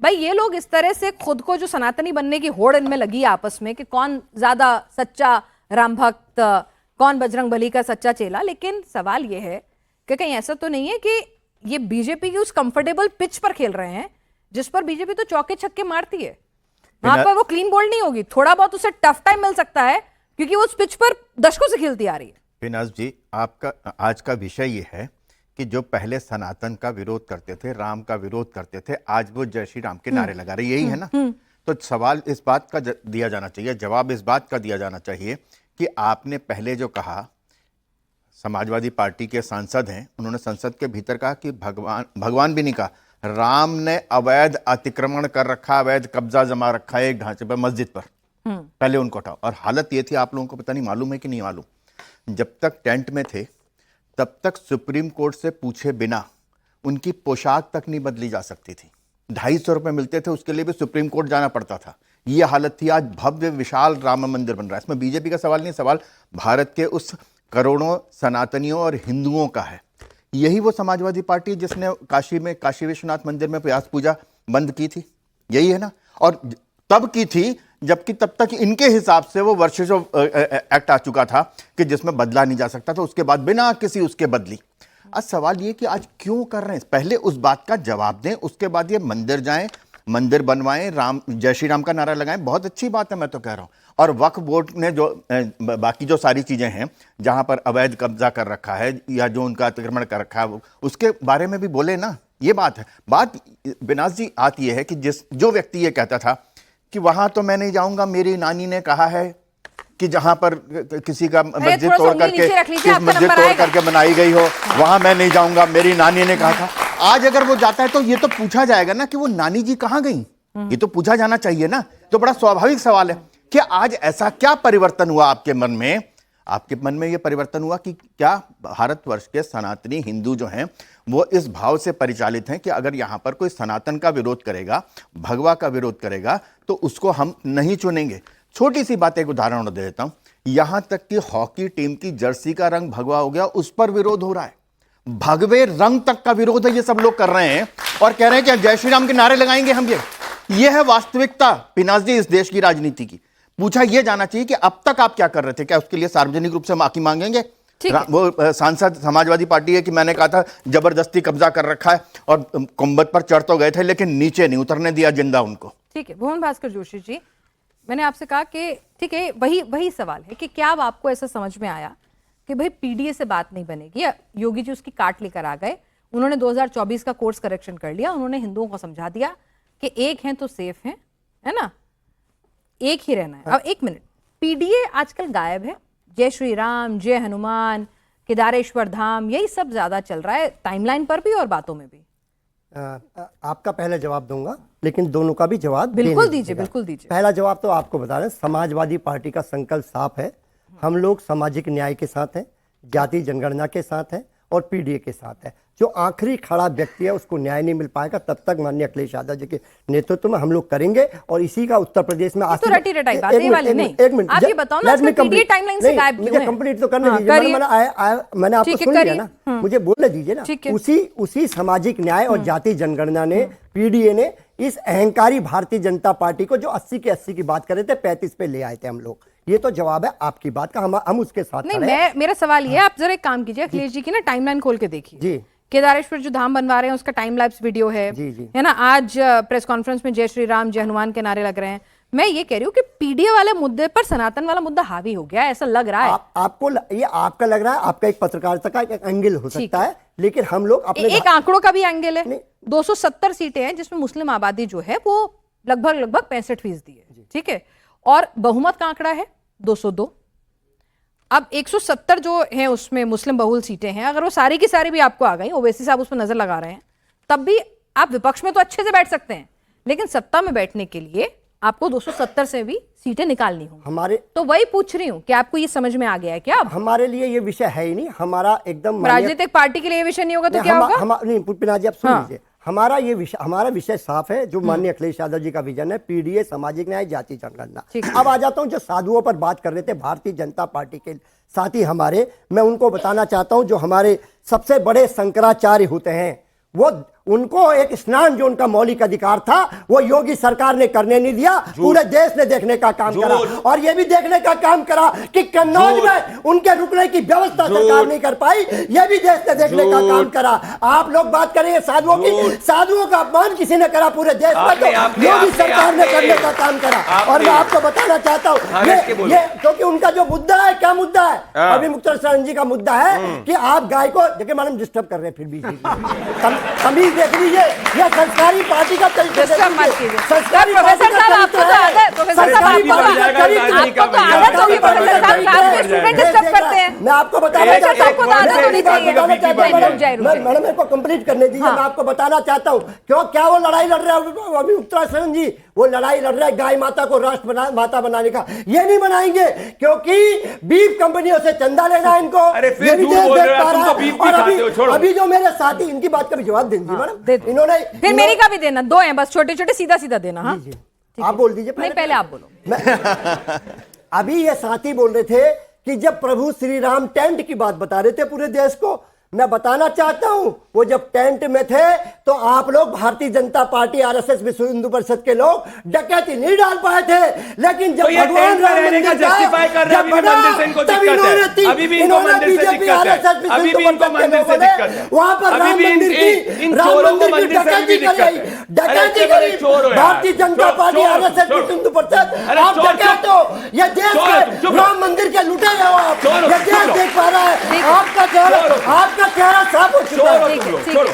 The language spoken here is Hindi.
भाई ये लोग इस तरह से खुद को जो सनातनी बनने की होड़ इनमें लगी है आपस में कि कौन ज्यादा सच्चा राम भक्त, कौन बजरंग बली का सच्चा चेला। लेकिन सवाल ये है कि कहीं ऐसा तो नहीं है कि ये बीजेपी की उस कंफर्टेबल पिच पर खेल रहे हैं जिस पर बीजेपी तो चौके छक्के मारती है, वहां पर वो क्लीन बोल्ड नहीं होगी। थोड़ा बहुत उसे टफ टाइम मिल सकता है क्योंकि वो उस पिच पर दशकों से खेलती आ रही है। पिनाज जी, आपका आज का विषय ये है कि जो पहले सनातन का विरोध करते थे, राम का विरोध करते थे, आज वो जय श्री राम के नारे लगा रहे, यही है ना। तो सवाल इस बात का दिया जाना चाहिए, जवाब इस बात का दिया जाना चाहिए कि आपने पहले जो कहा, समाजवादी पार्टी के सांसद हैं, उन्होंने संसद के भीतर कहा कि भगवान भी नहीं कहा, राम ने अवैध अतिक्रमण कर रखा, अवैध कब्जा जमा रखा है एक ढांचे पर, मस्जिद पर। पहले उनको हटाओ। और हालत ये थी, आप लोगों को पता नहीं मालूम है कि नहीं मालूम, जब तक टेंट में थे तब तक सुप्रीम कोर्ट से पूछे बिना उनकी पोशाक तक नहीं बदली जा सकती थी। 250 रुपए मिलते थे, उसके लिए भी सुप्रीम कोर्ट जाना पड़ता था। ये हालत थी। आज भव्य विशाल राम मंदिर बन रहा है। इसमें बीजेपी का सवाल नहीं, सवाल भारत के उस करोड़ों सनातनियों और हिंदुओं का है। यही वो समाजवादी पार्टी जिसने काशी में काशी विश्वनाथ मंदिर में व्यास पूजा बंद की थी, यही है ना। और तब की थी जबकि तब तक इनके हिसाब से वो वर्षेस एक्ट आ चुका था कि जिसमें बदला नहीं जा सकता था, उसके बाद बिना किसी उसके बदली। आज सवाल ये कि आज क्यों कर रहे हैं, पहले उस बात का जवाब दें, उसके बाद ये मंदिर जाएं, मंदिर बनवाएं, राम जय श्री राम का नारा लगाएं, बहुत अच्छी बात है, मैं तो कह रहा हूं। और वक्फ बोर्ड ने जो बाकी जो सारी चीजें हैं जहां पर अवैध कब्जा कर रखा है या जो उनका अतिक्रमण कर रखा है, उसके बारे में भी बोले ना। ये बात है। बात विनाश जी आती है कि जो व्यक्ति ये कहता था कि वहां तो मैं नहीं जाऊंगा, मेरी नानी ने कहा है कि जहां पर किसी का मस्जिद तोड़ करके बनाई गई हो, वहां मैं नहीं जाऊंगा, मेरी नानी ने कहा था। आज अगर वो जाता है तो ये तो पूछा जाएगा ना कि वो नानी जी कहां गई, ये तो पूछा जाना चाहिए ना। तो बड़ा स्वाभाविक सवाल है कि आज ऐसा क्या परिवर्तन हुआ आपके मन में, ये परिवर्तन हुआ कि क्या भारतवर्ष के सनातनी हिंदू जो हैं वो इस भाव से परिचालित हैं कि अगर यहां पर कोई सनातन का विरोध करेगा, भगवा का विरोध करेगा, तो उसको हम नहीं चुनेंगे। छोटी सी बात एक उदाहरण दे देता हूं, यहां तक कि हॉकी टीम की जर्सी का रंग भगवा हो गया, उस पर विरोध हो रहा है। भगवे रंग तक का विरोध है, ये सब लोग कर रहे हैं और कह रहे हैं कि जय श्री राम के नारे लगाएंगे हम। ये है वास्तविकता पिनाज जी इस देश की राजनीति की। पूछा यह जाना चाहिए कि अब तक आप क्या कर रहे थे, क्या उसके लिए सार्वजनिक रूप से माफी मांगेंगे? वो सांसद समाजवादी पार्टी है कि मैंने कहा था जबरदस्ती कब्जा कर रखा है और कुंभत पर चढ़ तो गए थे लेकिन नीचे नहीं उतरने दिया जिंदा उनको। ठीक है भुवन भास्कर जोशी जी, मैंने आपसे कहा कि ठीक है, वही सवाल है कि क्या अब आपको ऐसा समझ में आया कि भाई पीडीए से बात नहीं बनेगी, या योगी जी उसकी काट लेकर आ गए, उन्होंने 2024 का कोर्स करेक्शन कर लिया, उन्होंने हिंदुओं को समझा दिया कि एक हैं तो सेफ हैं, है ना, एक ही रहना है। अब एक मिनट, पीडीए आजकल गायब है, जय श्री राम, जय हनुमान, केदारेश्वर धाम, यही सब ज्यादा चल रहा है टाइमलाइन पर भी और बातों में भी। आपका पहले जवाब दूंगा लेकिन दोनों का भी जवाब बिल्कुल दीजिए, बिल्कुल दीजिए। पहला जवाब तो आपको बता रहे हैं, समाजवादी पार्टी का संकल्प साफ है, हम लोग सामाजिक न्याय के साथ हैं, जाति जनगणना के साथ हैं और पीडीए के साथ है। जो आखिरी खड़ा व्यक्ति है उसको न्याय नहीं मिल पाएगा, तब तक माननीय अखिलेश यादव जी के नेतृत्व में हम लोग करेंगे और इसी का उत्तर प्रदेश में तो रटी रटाई बात है वाली नहीं। एक मिनट, आप ये बताओ ना, पीडीए टाइमलाइन से गायब क्यों है? कंप्लीट तो करने दीजिए, मैंने आपको सुन लिया ना, मुझे बोलने दीजिए ना। उसी सामाजिक न्याय और जाति जनगणना ने, पीडीए ने इस अहंकारी भारतीय जनता पार्टी को जो 80 के 80 की बात कर रहे थे 35 पे ले आए थे हम लोग। ये तो जवाब है आपकी बात का, हम उसके साथ नहीं। मेरा सवाल ये है, आप जरा एक काम कीजिए, अखिलेश जी की ना टाइमलाइन खोल के देखिए जी। केदारेश्वर जो धाम बनवा रहे हैं उसका टाइम लैप्स वीडियो है है ना। आज प्रेस कॉन्फ्रेंस में जय श्री राम, जय हनुमान के नारे लग रहे हैं। मैं ये कह रही हूँ कि पीडीए वाले मुद्दे पर सनातन वाला मुद्दा हावी हो गया है, ऐसा लग रहा है। आपको ये आपका लग रहा है, आपका एक पत्रकारिता का एक एंगल हो सकता है, लेकिन हम लोग अपने एक आंकड़ों का भी एंगल है। 270 सीटें हैं जिसमें मुस्लिम आबादी जो है वो लगभग 65% है, ठीक है, और बहुमत का आंकड़ा है 202। अब 170 जो है उसमें मुस्लिम बहुल सीटें हैं, अगर वो सारी की सारी भी आपको आ गई, ओवैसी साहब उस पर नजर लगा रहे हैं, तब भी आप विपक्ष में तो अच्छे से बैठ सकते हैं, लेकिन सत्ता में बैठने के लिए आपको 270 से भी सीटें निकालनी होंगी। हमारे तो वही पूछ रही हूँ कि आपको ये समझ में आ गया है क्या? अब हमारे लिए ये विषय है ही नहीं, हमारा एकदम राजनीतिक पार्टी के लिए विषय नहीं होगा तो क्या होगा? नहीं पिनाज जी, आप सुन लीजिए, हमारा विषय साफ है, जो माननीय अखिलेश यादव जी का विजन है, पीडीए, सामाजिक न्याय, जाति जनगणना। अब आ जाता हूं जो साधुओं पर बात कर रहे थे भारतीय जनता पार्टी के साथी हमारे, मैं उनको बताना चाहता हूं जो हमारे सबसे बड़े शंकराचार्य होते हैं उनको एक स्नान जो उनका मौलिक अधिकार था वो योगी सरकार ने करने नहीं दिया, पूरे देश ने देखने का काम करा और ये भी देखने का काम करा कि कन्नौज में उनके रुकने की व्यवस्था सरकार नहीं कर पाई, ये भी देश ने देखने का काम करा। आप लोग बात करेंगे साधुओं की, साधुओं का अपमान किसी ने करा पूरे देश में, तो योगी सरकार ने करने का काम करा। और मैं आपको बताना चाहता हूँ ये क्योंकि उनका जो मुद्दा है, क्या मुद्दा है, अभी मुख्तार शरण जी का मुद्दा है कि आप गाय को देखिए, मैडम डिस्टर्ब कर रहे हैं फिर भी तमीज देख लीजिए, यह संस्कारी पार्टी का तरीका है। संस्कारी प्रोफेसर साहब आपको तो आदत, प्रोफेसर साहब आपको तो आदत होगी, प्रोफेसर साहब क्लास में स्टूडेंट डिस्टर्ब करते हैं। मैं आपको बताना चाहता हूं, मैडम मेरे को कंप्लीट करने दीजिए। मैं आपको बताना चाहता हूं क्यों क्या वो लड़ाई लड़ रहे हैं अभी मुख्तार शरण जी, वो लड़ाई लड़ रहे हैं गाय माता को राष्ट्र माता बनाने का। ये नहीं बनाएंगे क्योंकि बीफ कंपनियों से चंदा लेना है इनको, ये भी देश देख पा रहा है। अभी जो मेरे साथी, इनकी बात का भी जवाब दे दीजिए मैडम, इन्होंने फिर मेरी का भी देना, दो हैं बस, छोटे छोटे सीधा सीधा देना। हाँ आप बोल दीजिए, नहीं पहले आप बोलो। अभी ये साथी बोल रहे थे कि जब प्रभु श्री राम टेंट की बात बता रहे थे पूरे देश को, मैं बताना चाहता हूं वो जब टेंट में थे तो आप लोग भारतीय जनता पार्टी, आरएसएस, विश्व हिंदू परिषद के लोग डकैती नहीं डाल पाए थे, लेकिन जब भगवान राम मंदिर जस्टिफाई कर रहे हैं, अभी भी मंदिर से इनको दिक्कत है, अभी भी इनको मंदिर से दिक्कत है, अभी भी इनको मंदिर से दिक्कत है, वहां पर राम मंदिर की, इन राम चोरों को मंदिर की मंदिर से भी डकैती दिक्कत करी, है। डकैती करी भारतीय जनता पार्टी, आरएसएस, विश्व हिंदू परिषद। आप डकैत हो, ये देश के राम मंदिर के लुटे हो आप, ये देश देख पा रहा है, आपका चेहरा साफ हो चुका है। छोड़ो